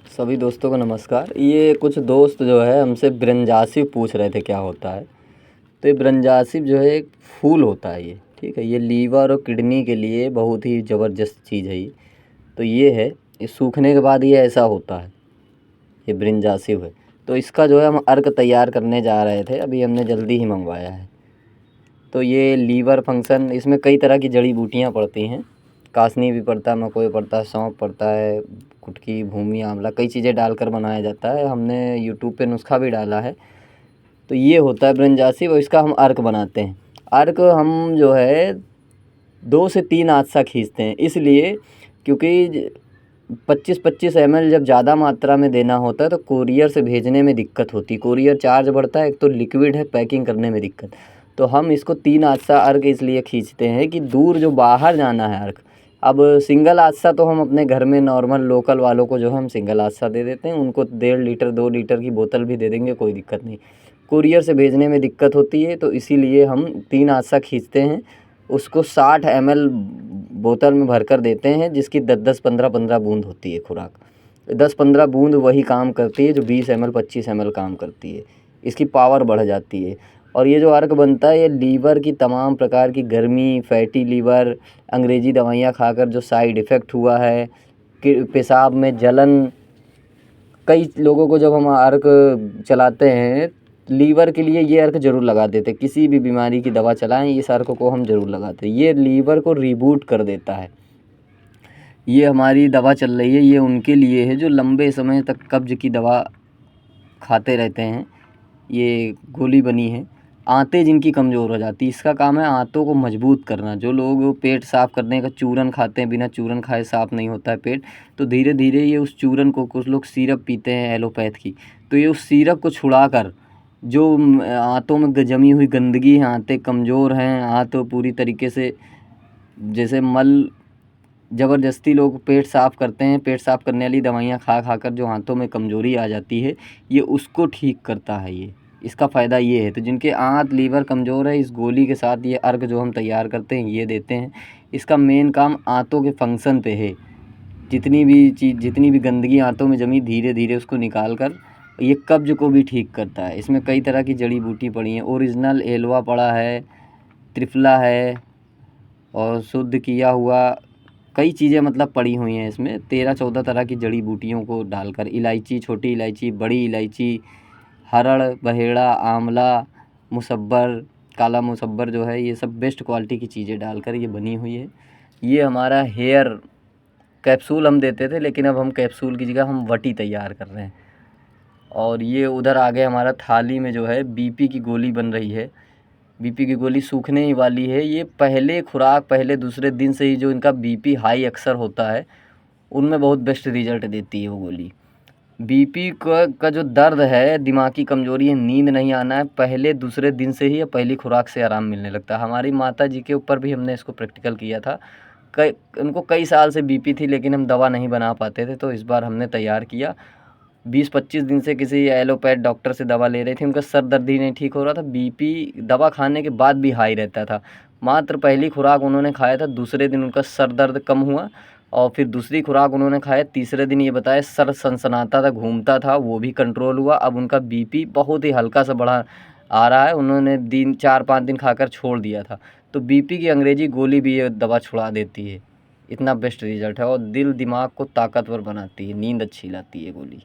सभी दोस्तों को नमस्कार। ये कुछ दोस्त जो है हमसे ब्रंजासिप पूछ रहे थे क्या होता है। तो ये ब्रंजासिप जो है एक फूल होता है, ये ठीक है। ये लीवर और किडनी के लिए बहुत ही ज़बरदस्त चीज़ है ये। तो ये है, ये सूखने के बाद ये ऐसा होता है, ये ब्रंजासिप है। तो इसका जो है हम अर्क तैयार करने जा रहे थे, अभी हमने जल्दी ही मंगवाया है। तो ये लीवर फंक्शन, इसमें कई तरह की जड़ी बूटियाँ पड़ती हैं। कासनी भी पड़ता है, मकोई पड़ता है, सौंफ पड़ता है, कुटकी, भूमि, आंवला, कई चीज़ें डालकर बनाया जाता है। हमने यूट्यूब पे नुस्खा भी डाला है। तो ये होता है ब्रंजासिप और इसका हम अर्क बनाते हैं। अर्क हम जो है 2 से 3 आदसा खींचते हैं, इसलिए क्योंकि 25-25 ml जब ज़्यादा मात्रा में देना होता है तो कोरियर से भेजने में दिक्कत होती है। कोरियर चार्ज बढ़ता है, एक तो लिक्विड है, पैकिंग करने में दिक्कत। तो हम इसको 3 आदसा अर्क इसलिए खींचते हैं कि दूर जो बाहर जाना है अर्क, अब सिंगल आदसा तो हम अपने घर में नॉर्मल लोकल वालों को जो है हम सिंगल आदसा दे देते हैं, उनको 1.5 लीटर 2 लीटर की बोतल भी दे देंगे, कोई दिक्कत नहीं। कोरियर से भेजने में दिक्कत होती है, तो इसीलिए हम 3 आदसा खींचते हैं। उसको 60 ml बोतल में भर कर देते हैं, जिसकी 10-10 15-15 बूंद होती है खुराक। 10-15 बूंद वही काम करती है जो 20 ml 25 ml काम करती है। इसकी पावर बढ़ जाती है। और ये जो अर्क बनता है, ये लीवर की तमाम प्रकार की गर्मी, फैटी लीवर, अंग्रेज़ी दवाइयाँ खाकर जो साइड इफ़ेक्ट हुआ है, कि पेशाब में जलन, कई लोगों को जब हम अर्क चलाते हैं लीवर के लिए, ये अर्क ज़रूर लगा देते। किसी भी बीमारी की दवा चलाएं, इस अर्क को हम ज़रूर लगाते। ये लीवर को रीबूट कर देता है। ये हमारी दवा चल रही है, ये उनके लिए है जो लंबे समय तक कब्ज़ की दवा खाते रहते हैं। ये गोली बनी है। आंतें जिनकी कमज़ोर हो जाती, इसका काम है आंतों को मजबूत करना। जो लोग पेट साफ़ करने का चूरन खाते हैं, बिना चूरन खाए साफ़ नहीं होता है पेट, तो धीरे धीरे ये उस चूरन को, कुछ लोग सिरप पीते हैं एलोपैथ की, तो ये उस सिरप को छुड़ाकर जो आंतों में जमी हुई गंदगी है, आंतें कमज़ोर हैं, आंत पूरी तरीके से जैसे मल, ज़बरदस्ती लोग पेट साफ़ करते हैं, पेट साफ़ करने वाली दवाइयाँ खा खा कर जो आंतों में कमज़ोरी आ जाती है, ये उसको ठीक करता है ये। इसका फ़ायदा ये है। तो जिनके आंत लीवर कमज़ोर है, इस गोली के साथ ये अर्क जो हम तैयार करते हैं ये देते हैं। इसका मेन काम आंतों के फंक्शन पे है। जितनी भी गंदगी आंतों में जमी, धीरे धीरे उसको निकाल कर ये कब्ज़ को भी ठीक करता है। इसमें कई तरह की जड़ी बूटी पड़ी हैं। ओरिजिनल एलवा पड़ा है, त्रिफला है, और शुद्ध किया हुआ कई चीज़ें मतलब पड़ी हुई हैं इसमें। 13-14 तरह की जड़ी बूटियों को डालकर, इलायची, छोटी इलायची, बड़ी इलायची, हरड़, बहेड़ा, आंवला, मुसब्बर, काला मुसब्बर जो है, ये सब बेस्ट क्वालिटी की चीज़ें डालकर ये बनी हुई है। ये हमारा हेयर कैप्सूल हम देते थे, लेकिन अब हम कैप्सूल की जगह हम वटी तैयार कर रहे हैं। और ये उधर आगे हमारा थाली में जो है बीपी की गोली बन रही है। बीपी की गोली सूखने ही वाली है। ये पहले खुराक, पहले दूसरे दिन से ही जो इनका बीपी हाई अक्सर होता है, उनमें बहुत बेस्ट रिज़ल्ट देती है वो गोली। बीपी का जो दर्द है, दिमाग की कमज़ोरी है, नींद नहीं आना है, पहले दूसरे दिन से ही या पहली खुराक से आराम मिलने लगता है। हमारी माता जी के ऊपर भी हमने इसको प्रैक्टिकल किया था। उनको कई साल से बीपी थी, लेकिन हम दवा नहीं बना पाते थे, तो इस बार हमने तैयार किया। 20-25 दिन से किसी एलोपैथ डॉक्टर से दवा ले रही थी, उनका सर दर्द ही नहीं ठीक हो रहा था, बीपी दवा खाने के बाद भी हाई रहता था। मात्र पहली खुराक उन्होंने खाया था, दूसरे दिन उनका सर दर्द कम हुआ, और फिर दूसरी खुराक उन्होंने खाया, तीसरे दिन ये बताया सर सनसनाता था, घूमता था, वो भी कंट्रोल हुआ। अब उनका बीपी बहुत ही हल्का सा बढ़ा आ रहा है। उन्होंने 4-5 दिन खाकर छोड़ दिया था। तो बीपी की अंग्रेजी गोली भी ये दवा छुड़ा देती है। इतना बेस्ट रिज़ल्ट है, और दिल दिमाग को ताकतवर बनाती है, नींद अच्छी लाती है गोली।